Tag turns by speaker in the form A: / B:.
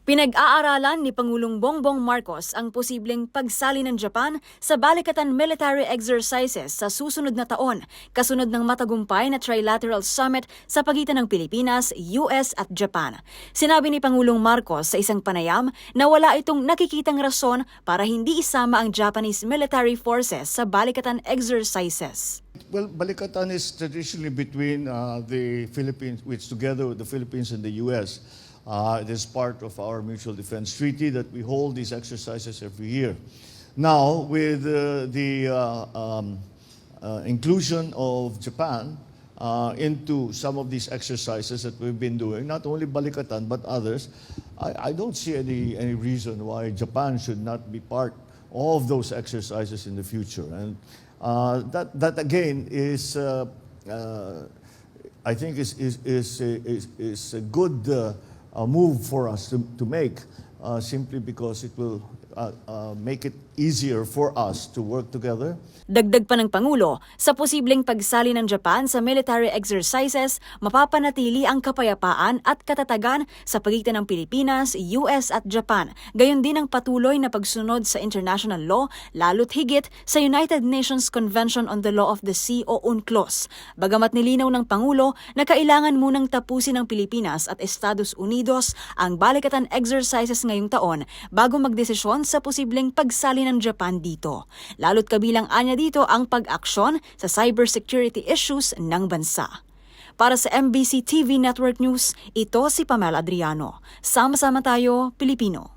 A: Pinag-aaralan ni Pangulong Bongbong Marcos ang posibleng pagsali ng Japan sa balikatan military exercises sa susunod na taon, kasunod ng matagumpay na trilateral summit sa pagitan ng Pilipinas, US at Japan. Sinabi ni Pangulong Marcos sa isang panayam na wala itong nakikitang rason para hindi isama ang Japanese military forces sa balikatan exercises.
B: Well, Balikatan is traditionally between the Philippines, which together with the Philippines and the U.S., it is part of our mutual defense treaty that we hold these exercises every year. Now, with the inclusion of Japan into some of these exercises that we've been doing, not only Balikatan but others, I don't see any reason why Japan should not be part of those exercises in the future. And that again is, I think, is a good move for us to make, simply because it will make it easier for us to work together.
A: Dagdag pa ng Pangulo, sa posibleng pagsali ng Japan sa military exercises, mapapanatili ang kapayapaan at katatagan sa pagitan ng Pilipinas, US at Japan. Gayon din ang patuloy na pagsunod sa international law, lalo't higit sa United Nations Convention on the Law of the Sea o UNCLOS. Bagamat nilinaw ng Pangulo na kailangan munang tapusin ng Pilipinas at Estados Unidos ang balikatan exercises ngayong taon bago magdesisyon sa posibleng pagsali ng Japan dito. Lalo't kabilang anya dito ang pag-aksyon sa cybersecurity issues ng bansa. Para sa MBC TV Network News, ito si Pamela Adriano. Sama-sama tayo, Pilipino.